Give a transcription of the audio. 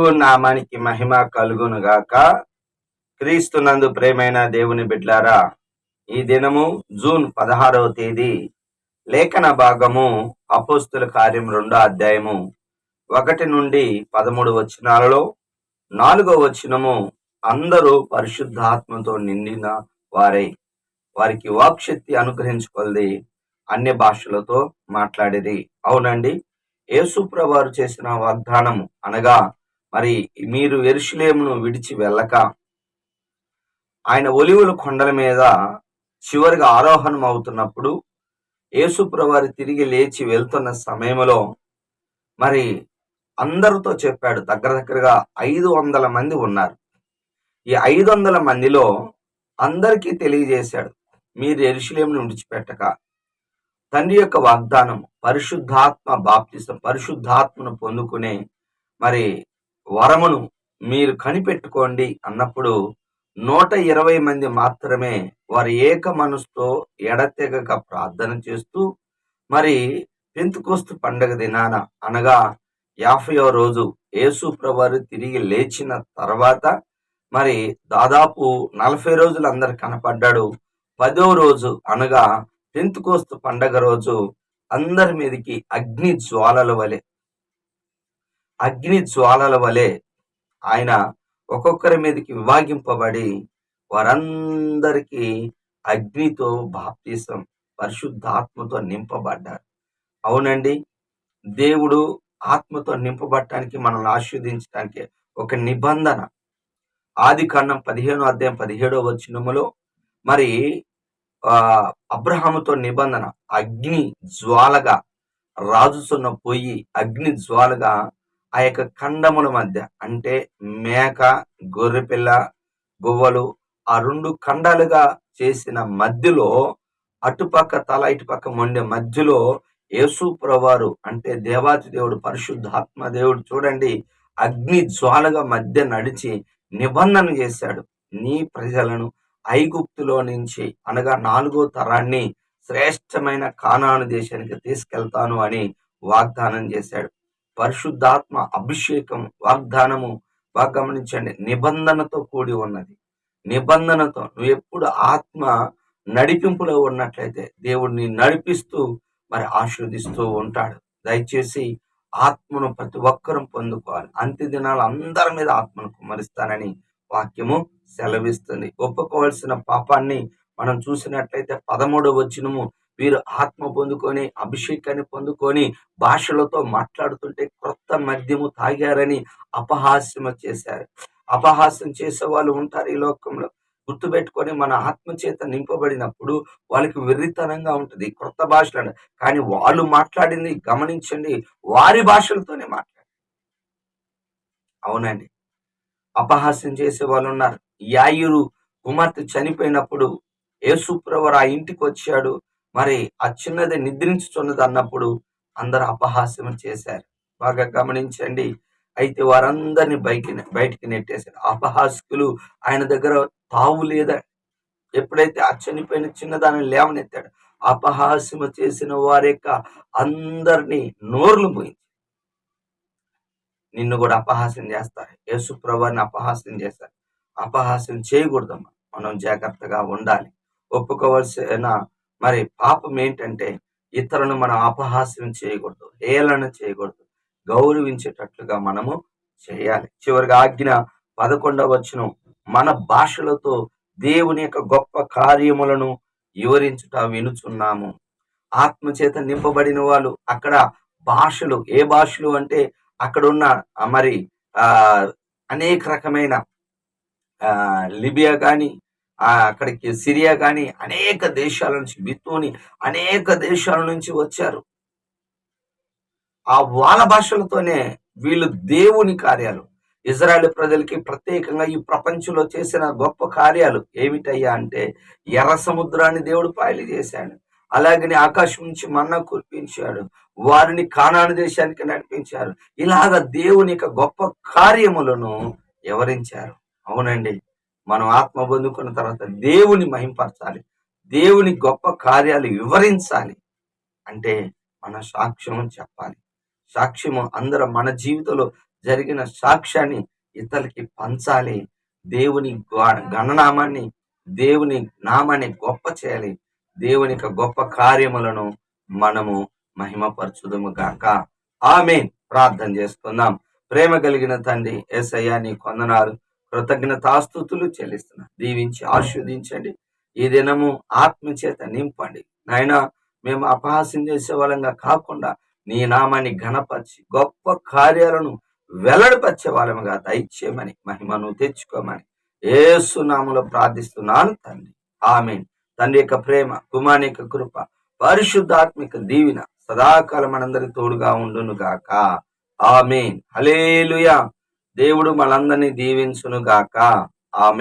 దేవుని నామానికి మహిమ కలుగును గాక. క్రీస్తునందు ప్రేమైన దేవుని బిడ్లారా, ఈ దినము జూన్ 16వ తేదీ లేఖన భాగము అపోస్తుల కార్యం 2వ అధ్యాయము 1 నుండి 13 వచనాలలో 4వ వచనము, అందరూ పరిశుద్ధాత్మతో నిండిన వారికి వాక్శక్తి అనుగ్రహించుకొలది అన్య భాషలతో మాట్లాడేది. అవునండి, యేసుప్రభువారు చేసిన వాగ్దానము అనగా, మరి మీరు యెరూషలేమును విడిచి వెళ్ళక ఆయన ఒలీవల కొండల మీద చివరిగా ఆరోహణం అవుతున్నప్పుడు యేసుప్రభువారు తిరిగి లేచి వెళ్తున్న సమయంలో మరి అందరితో చెప్పాడు. దగ్గరగా 500 మంది ఉన్నారు. ఈ 500 మందిలో అందరికీ తెలియజేశాడు, మీరు యెరూషలేమును విడిచిపెట్టక తండ్రి యొక్క వాగ్దానం పరిశుద్ధాత్మ బాప్తిసం, పరిశుద్ధాత్మను పొందుకునే మరి వరమును మీరు కనిపెట్టుకోండి అన్నప్పుడు 120 మంది మాత్రమే వారి ఏక మనసుతో ఎడతెగక ప్రార్థన చేస్తూ మరి పెంతెకొస్తు పండగ దినాన అనగా 50వ రోజు యేసు ప్రభువారు తిరిగి లేచిన తర్వాత మరి దాదాపు 40 రోజులు అందరు కనపడ్డాడు. 10వ రోజు అనగా పెంతెకొస్తు పండగ రోజు అందరి మీదకి అగ్ని జ్వాలల వలె ఆయన ఒక్కొక్కరి మీదకి విభాగింపబడి వారందరికీ అగ్నితో బాప్తిసం, పరిశుద్ధాత్మతో నింపబడ్డారు. అవునండి, దేవుడు ఆత్మతో నింపబడటానికి మనల్ని ఆశీర్వదించడానికి ఒక నిబంధన. ఆదికాండం 15వ అధ్యాయం 17వ వచనములో మరి అబ్రహాముతో నిబంధన అగ్ని జ్వాలగా రాజుచున్న పొయ్యి అగ్ని జ్వాలగా ఆ యొక్క ఖండముల మధ్య, అంటే మేక, గొర్రెపిల్ల, గువ్వలు ఆ 2 ఖండాలుగా చేసిన మధ్యలో అటుపక్క తల ఇటుపక్క మొండె మధ్యలో యేసు ప్రభువారు అంటే దేవాతి దేవుడు పరిశుద్ధాత్మ దేవుడు చూడండి అగ్ని జ్వాలగా మధ్య నడిచి నిబంధన చేశాడు. నీ ప్రజలను ఐగుప్తులో నుంచి అనగా 4వ తరాన్ని శ్రేష్టమైన కానాను దేశానికి తీసుకెళ్తాను అని వాగ్దానం చేశాడు. పరిశుద్ధాత్మ అభిషేకం వాగ్దానము బాగా గమనించండి, నిబంధనతో కూడి ఉన్నది. నిబంధనతో నువ్వు ఎప్పుడు ఆత్మ నడిపింపులో ఉన్నట్లయితే దేవుడిని నడిపిస్తూ మరి ఆశీర్వదిస్తూ ఉంటాడు. దయచేసి ఆత్మను ప్రతి ఒక్కరూ పొందుకోవాలి. అంత్య దినాలు అందరి మీద ఆత్మను కుమ్మరిస్తానని వాక్యము సెలవిస్తుంది. ఒప్పుకోవాల్సిన పాపాన్ని మనం చూసినట్లయితే 13వ వచనము, వీరు ఆత్మ పొందుకొని అభిషేకాన్ని పొందుకొని భాషలతో మాట్లాడుతుంటే క్రొత్త మద్యము తాగారని అపహాస్యం చేశారు. అపహాస్యం చేసే వాళ్ళు ఉంటారు ఈ లోకంలో. గుర్తుపెట్టుకొని మన ఆత్మ చేత నింపబడినప్పుడు వాళ్ళకి వెర్రితనంగా ఉంటుంది క్రొత్త భాషలు. కానీ వాళ్ళు మాట్లాడింది గమనించండి, వారి భాషలతోనే మాట్లాడారు. అవునండి, అపహాస్యం చేసే వాళ్ళు ఉన్నారు. యాయిరు కుమార్తె చనిపోయినప్పుడు యేసు ప్రభువారు ఆ ఇంటికి వచ్చాడు. మరి ఆ చిన్నది నిద్రించుచున్నది అన్నప్పుడు అందరు అపహాస్యం చేశారు. బాగా గమనించండి. అయితే వారందరినీ బయటికి నెట్టేశారు. అపహాస్కులు ఆయన దగ్గర తావు లేదా. ఎప్పుడైతే ఆ చనిపోయిన చిన్నదాన్ని లేవనెత్తాడు, అపహాస్యం చేసిన వారి యొక్క అందరినీ నోర్లు పోయింది. నిన్ను కూడా అపహాస్యం చేస్తారు. యేసు ప్రభువారిని అపహాస్యం చేస్తారు. అపహాస్యం చేయకూడదమ్మా, మనం జాగ్రత్తగా ఉండాలి. ఒప్పుకోవాల్సిన మరి పాపం ఏంటంటే ఇతరులను మనం అపహాస్యం చేయకూడదు, హేళన చేయకూడదు, గౌరవించేటట్లుగా మనము చేయాలి. చివరిగా ఆజ్ఞ 11వ వచనం, మన భాషలతో దేవుని యొక్క గొప్ప కార్యములను వివరించుట వినుచున్నాము. ఆత్మచేత నింపబడిన వాళ్ళు అక్కడ భాషలు, ఏ భాషలు అంటే అక్కడ ఉన్న మరి అనేక రకమైన లిబియా కానీ అక్కడికి సిరియా కానీ అనేక దేశాల నుంచి, బితూని అనేక దేశాల నుంచి వచ్చారు. ఆ వాళ్ళ భాషలతోనే వీళ్ళు దేవుని కార్యాలు, ఇజ్రాయేల్ ప్రజలకి ప్రత్యేకంగా ఈ ప్రపంచంలో చేసిన గొప్ప కార్యాలు ఏమిటయ్యా అంటే ఎర్ర సముద్రాన్ని దేవుడు పాయలు చేశాడు. అలాగనే ఆకాశం నుంచి మన్నా కురిపించాడు. వారిని కానాను దేశానికి నడిపించారు. ఇలాగ దేవుని యొక్క గొప్ప కార్యములను వివరించారు. అవునండి, మనం ఆత్మ పొందుకున్న తర్వాత దేవుని మహింపరచాలి, దేవుని గొప్ప కార్యాలు వివరించాలి. అంటే మన సాక్ష్యం చెప్పాలి. సాక్ష్యము అందరం మన జీవితంలో జరిగిన సాక్ష్యాన్ని ఇతరులకి పంచాలి. దేవుని గణనామాన్ని, దేవుని నామాన్ని గొప్ప చేయాలి. దేవుని యొక్క గొప్ప కార్యములను మనము మహిమపరచుదుము గాక. ఆమేన్. ప్రార్థన చేసుకుందాం. ప్రేమ కలిగిన తండ్రి యేసయ్యా, నీ కొందనాలు, కృతజ్ఞతాస్తుతులు చెల్లిస్తున్నా. దీవించి ఆశీర్వదించండి. ఈ దినము ఆత్మ చేత నింపండి నాయనా. మేము అపహాస్యం చేసే వాళ్ళంగా కాకుండా నీ నామాన్ని ఘనపరిచి గొప్ప కార్యాలను వెల్లడిపరిచే వాళ్ళముగా దయచేయమని, మహిమను తెచ్చుకోమని యేసు నామములో ప్రార్థిస్తున్నాను తండ్రి. ఆమేన్. తండ్రి యొక్క ప్రేమ, కుమారుని యొక్క కృప, పరిశుద్ధాత్మిక దీవెన సదాకాలం మనందరికి తోడుగా ఉండును గాక. ఆమేన్. హల్లెలూయా. దేవుడు మనందరినీ దీవించును గాక. ఆమేన్.